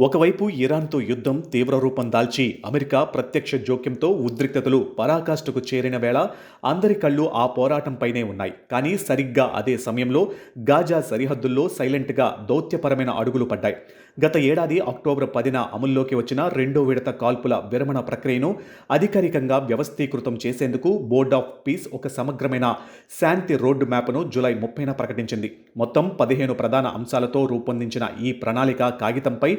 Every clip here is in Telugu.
ఒకవైపు ఇరాన్తో యుద్ధం తీవ్ర రూపం దాల్చి అమెరికా ప్రత్యక్ష జోక్యంతో ఉద్రిక్తతలు పరాకాష్ఠకు చేరిన వేళ అందరి కళ్ళు ఆ పోరాటంపైనే ఉన్నాయి. కానీ సరిగ్గా అదే సమయంలో గాజా సరిహద్దుల్లో సైలెంట్గా దౌత్యపరమైన అడుగులు పడ్డాయి. గత ఏడాది అక్టోబర్ 10న అమల్లోకి వచ్చిన రెండో విడత కాల్పుల విరమణ ప్రక్రియను అధికారికంగా వ్యవస్థీకృతం చేసేందుకు బోర్డ్ ఆఫ్ పీస్ ఒక సమగ్రమైన శాంతి రోడ్ మ్యాప్ను జూలై 30న ప్రకటించింది. మొత్తం 15 ప్రధాన అంశాలతో రూపొందించిన ఈ ప్రణాళిక కాగితంపై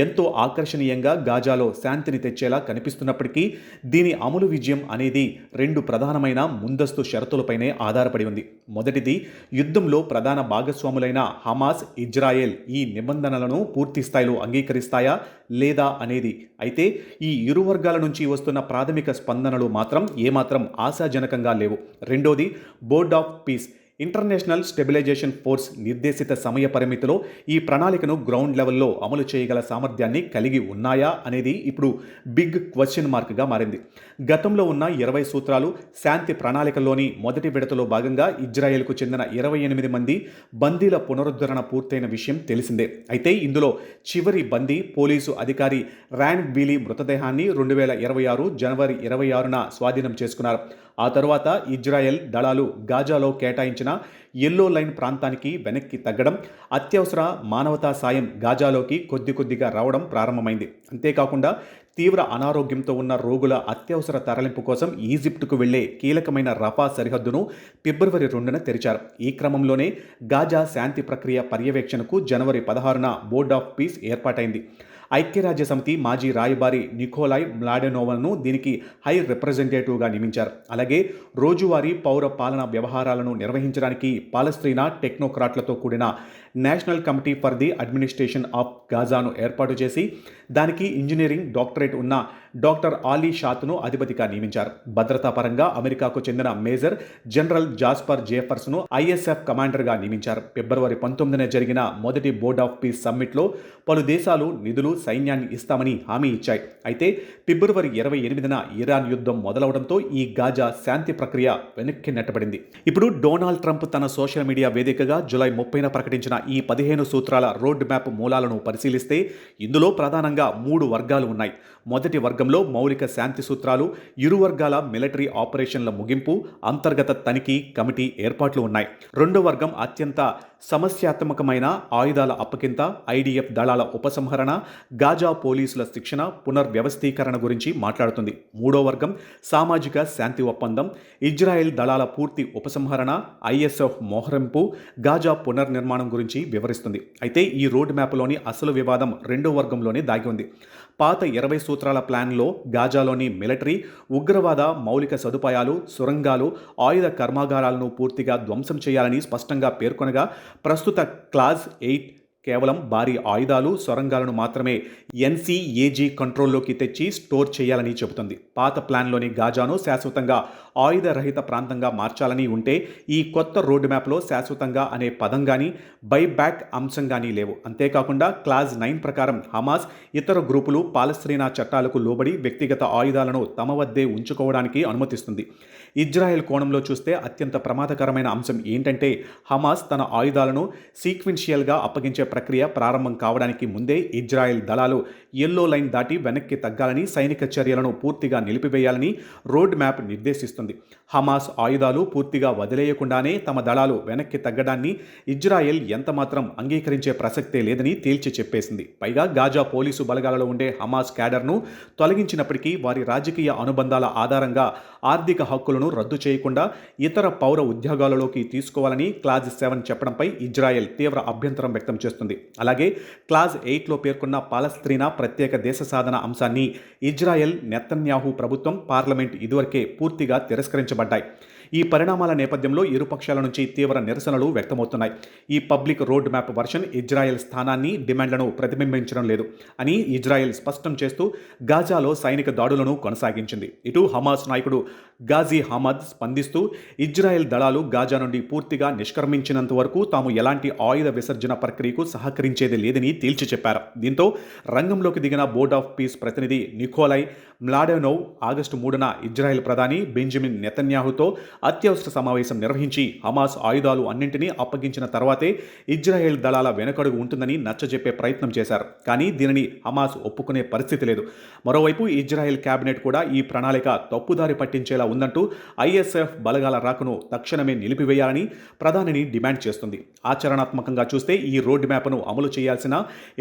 ఎంతో ఆకర్షణీయంగా గాజాలో శాంతిని తెచ్చేలా కనిపిస్తున్నప్పటికీ దీని అమలు విజయం అనేది రెండు ప్రధానమైన ముందస్తు షరతులపైనే ఆధారపడి ఉంది. మొదటిది, యుద్ధంలో ప్రధాన భాగస్వాములైన హమాస్, ఇజ్రాయెల్ ఈ నిబంధనలను పూర్తి స్థాయిలో అంగీకరిస్తాయా లేదా అనేది. అయితే ఈ ఇరు వర్గాల నుంచి వస్తున్న ప్రాథమిక స్పందనలు మాత్రం ఏమాత్రం ఆశాజనకంగా లేవు. రెండోది, board of peace international stabilisation force నిర్దేశిత సమయ పరిమితిలో ఈ ప్రణాళికను గ్రౌండ్ లెవెల్లో అమలు చేయగల సామర్థ్యాన్ని కలిగి ఉన్నాయా అనేది ఇప్పుడు బిగ్ క్వశ్చన్ మార్క్గా మారింది. గతంలో ఉన్న 20 సూత్రాలు శాంతి ప్రణాళికలోని మొదటి విడతలో భాగంగా ఇజ్రాయెల్కు చెందిన 28 మంది బందీల పునరుద్ధరణ పూర్తయిన విషయం తెలిసిందే. అయితే ఇందులో చివరి బందీ పోలీసు అధికారి ర్యాన్ బీలీ మృతదేహాన్ని 2026 జనవరి 26న స్వాధీనం చేసుకున్నారు. ఆ తరువాత ఇజ్రాయెల్ దళాలు గాజాలో కేటాయించిన ఎల్లో లైన్ ప్రాంతానికి వెనక్కి తగ్గడం, అత్యవసర మానవతా సాయం గాజాలోకి కొద్దిగా రావడం ప్రారంభమైంది. అంతేకాకుండా తీవ్ర అనారోగ్యంతో ఉన్న రోగుల అత్యవసర తరలింపు కోసం ఈజిప్టుకు వెళ్లే కీలకమైన రఫా సరిహద్దును ఫిబ్రవరి 2న తెరిచారు. ఈ క్రమంలోనే గాజా శాంతి ప్రక్రియ పర్యవేక్షణకు జనవరి 16న బోర్డ్ ఆఫ్ పీస్ ఏర్పాటైంది. ఐక్యరాజ్య సమితి మాజీ రాయబారి నికోలాయ్ మ్లాడెనోవను దీనికి హై రిప్రజెంటేటివ్గా నియమించారు. అలాగే రోజువారీ పౌర పాలన వ్యవహారాలను నిర్వహించడానికి పాలస్తీనా టెక్నోక్రాట్లతో కూడిన national committee for the administration of గాజాను ఏర్పాటు చేసి దానికి ఇంజనీరింగ్ డాక్టరేట్ ఉన్న డాక్టర్ ఆలీ షాత్ను అధిపతిగా నియమించారు. భద్రతా పరంగా అమెరికాకు చెందిన మేజర్ జనరల్ జాస్పర్ జేఫర్స్ను ఐఎస్ఎఫ్ కమాండర్గా నియమించారు. ఫిబ్రవరి 19న జరిగిన మొదటి బోర్డ్ ఆఫ్ పీస్ సమ్మిట్లో పలు దేశాలు నిధులు, సైన్యాన్ని ఇస్తామని హామీ ఇచ్చాయి. అయితే ఫిబ్రవరి 28న ఇరాన్ యుద్ధం మొదలవడంతో ఈ గాజా శాంతి ప్రక్రియ వెనక్కి నెట్టబడింది. ఇప్పుడు డొనాల్డ్ ట్రంప్ తన సోషల్ మీడియా వేదికగా జూలై 30న ప్రకటించిన ఈ 15 సూత్రాల రోడ్ మ్యాప్ మూలాలను పరిశీలిస్తే ఇందులో ప్రధానంగా 3 వర్గాలు ఉన్నాయి. మొదటి వర్గంలో మౌలిక శాంతి సూత్రాలు, ఇరు వర్గాల మిలిటరీ ఆపరేషన్ల ముగింపు, అంతర్గత తనిఖీ కమిటీ ఏర్పాట్లు ఉన్నాయి. రెండో వర్గం అత్యంత సమస్యాత్మకమైన ఆయుధాల అప్పగింత, ఐడిఎఫ్ దళాల ఉపసంహరణ, గాజా పోలీసుల శిక్షణ, పునర్వ్యవస్థీకరణ గురించి మాట్లాడుతుంది. మూడో వర్గం సామాజిక శాంతి ఒప్పందం, ఇజ్రాయెల్ దళాల పూర్తి ఉపసంహరణ, ఐఎస్ఎఫ్ మోహరింపు, గాజా పునర్నిర్మాణం గురించి వివరిస్తుంది. అయితే ఈ రోడ్ మ్యాప్లోని అసలు వివాదం రెండో వర్గంలోనే దాగి ఉంది. పాత 20 సూత్రాల ప్లాన్లో గాజాలోని మిలిటరీ, ఉగ్రవాద మౌలిక సదుపాయాలు, సొరంగాలు, ఆయుధ కర్మాగారాలను పూర్తిగా ధ్వంసం చేయాలని స్పష్టంగా పేర్కొనగా, ప్రస్తుత క్లాజ్ 8 కేవలం భారీ ఆయుధాలు, సొరంగాలను మాత్రమే ఎన్సీఏజీ కంట్రోల్లోకి తెచ్చి స్టోర్ చేయాలని చెబుతుంది. పాత ప్లాన్లోని గాజాను శాశ్వతంగా ఆయుధరహిత ప్రాంతంగా మార్చాలని ఉంటే ఈ కొత్త రోడ్ మ్యాప్లో శాశ్వతంగా అనే పదం కానీ, బైబ్యాక్ అంశం కానీ లేవు. అంతేకాకుండా క్లాజ్ 9 ప్రకారం హమాస్, ఇతర గ్రూపులు పాలస్తీనా చట్టాలకు లోబడి వ్యక్తిగత ఆయుధాలను తమ వద్దే ఉంచుకోవడానికి అనుమతిస్తుంది. ఇజ్రాయెల్ కోణంలో చూస్తే అత్యంత ప్రమాదకరమైన అంశం ఏంటంటే హమాస్ తన ఆయుధాలను సీక్వెన్షియల్గా అప్పగించే ప్రక్రియ ప్రారంభం కావడానికి ముందే ఇజ్రాయెల్ దళాలు ఎల్లో లైన్ దాటి వెనక్కి తగ్గాలని, సైనిక చర్యలను పూర్తిగా నిలిపివేయాలని రోడ్ మ్యాప్ నిర్దేశిస్తుంది. హమాస్ ఆయుధాలు పూర్తిగా వదిలేయకుండానే తమ దళాలు వెనక్కి తగ్గడాన్ని ఇజ్రాయెల్ ఎంతమాత్రం అంగీకరించే ప్రసక్తే లేదని తేల్చి చెప్పేసింది. పైగా గాజా పోలీసు బలగాలలో ఉండే హమాస్ క్యాడర్ను తొలగించినప్పటికీ వారి రాజకీయ అనుబంధాల ఆధారంగా ఆర్థిక హక్కులను రద్దు చేయకుండా ఇతర పౌర ఉద్యోగాలలోకి తీసుకోవాలని క్లాజ్ 7 చెప్పడంపై ఇజ్రాయెల్ తీవ్ర అభ్యంతరం వ్యక్తం చేస్తుంది. అలాగే క్లాజ్ 8లో పేర్కొన్న పాలస్తీనా ప్రత్యేక దేశ సాధన అంశాన్ని ఇజ్రాయెల్ నెతన్యాహు ప్రభుత్వం, పార్లమెంట్ ఇదివరకే పూర్తిగా తిరస్కరించబడ్డాయి. ఈ పరిణామాల నేపథ్యంలో ఇరు పక్షాల నుంచి తీవ్ర నిరసనలు వ్యక్తమవుతున్నాయి. ఈ public road map version Israel స్థానాన్ని, డిమాండ్లను ప్రతిబింబించడం లేదు అని ఇజ్రాయెల్ స్పష్టం చేస్తూ గాజాలో సైనిక దాడులను కొనసాగించింది. ఇటు హమాస్ నాయకుడు గాజీ హమద్ స్పందిస్తూ ఇజ్రాయెల్ దళాలు గాజా నుండి పూర్తిగా నిష్క్రమించినంత వరకు తాము ఎలాంటి ఆయుధ విసర్జన ప్రక్రియకు సహకరించేది లేదని తేల్చి చెప్పారు. దీంతో రంగంలోకి దిగిన బోర్డ్ ఆఫ్ పీస్ ప్రతినిధి నికోలాయ్ మ్లాడెనోవ్ ఆగస్టు 3న ఇజ్రాయెల్ ప్రధాని బెంజమిన్ నెతన్యాహుతో అత్యవసర సమావేశం నిర్వహించి హమాస్ ఆయుధాలు అన్నింటినీ అప్పగించిన తర్వాతే ఇజ్రాయెల్ దళాల వెనకడుగు ఉంటుందని నచ్చజెప్పే ప్రయత్నం చేశారు. కానీ దీనిని హమాస్ ఒప్పుకునే పరిస్థితి లేదు. మరోవైపు ఇజ్రాయెల్ కేబినెట్ కూడా ఈ ప్రణాళిక తప్పుదారి పట్టించేలా ఉందంటూ ఐఎస్ఎఫ్ బలగాల రాకను తక్షణమే నిలిపివేయాలని ప్రధానిని డిమాండ్ చేస్తుంది. ఆచరణాత్మకంగా చూస్తే ఈ రోడ్ మ్యాప్ను అమలు చేయాల్సిన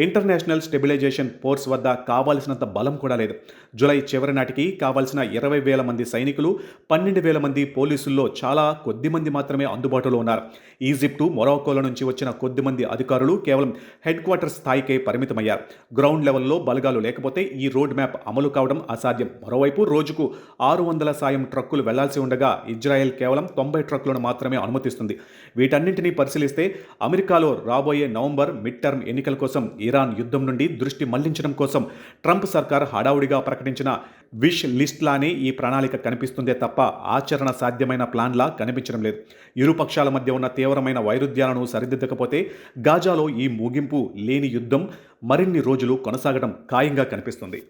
ఇంటర్నేషనల్ స్టెబిలైజేషన్ ఫోర్స్ వద్ద కావాల్సినంత బలం కూడా లేదు. జూలై చివరి నాటికి కావాల్సిన 20,000 మంది సైనికులు, 12,000 మంది పోలీసుల్లో చాలా కొద్ది మంది మాత్రమే అందుబాటులో ఉన్నారు. ఈజిప్టు, మొరాకోల నుంచి వచ్చిన కొద్ది మంది అధికారులు కేవలం హెడ్ క్వార్టర్ స్థాయికే పరిమితమయ్యారు. గ్రౌండ్ లెవెల్లో బలగాలు లేకపోతే ఈ రోడ్ మ్యాప్ అమలు కావడం అసాధ్యం. మరోవైపు రోజుకు 600 సాయం ట్రక్కులు వెళ్లాల్సి ఉండగా ఇజ్రాయెల్ కేవలం 90 ట్రక్కులను మాత్రమే అనుమతిస్తుంది. వీటన్నింటినీ పరిశీలిస్తే అమెరికాలో రాబోయే నవంబర్ మిడ్ టర్మ్ ఎన్నికల కోసం ఇరాన్ యుద్ధం నుండి దృష్టి మళ్లించడం కోసం ట్రంప్ సర్కార్ హడావుడిగా ప్రకటించిన విష్ లిస్ట్ లానే ఈ ప్రణాళిక కనిపిస్తుందే తప్ప ఆచరణ సాధ్యమైన ప్లాన్లా కనిపించడం లేదు. ఇరు పక్షాల మధ్య ఉన్న తీవ్రమైన వైరుధ్యాలను సరిదిద్దకపోతే గాజాలో ఈ ముగింపు లేని యుద్ధం మరిన్ని రోజులు కొనసాగడం ఖాయంగా కనిపిస్తుంది.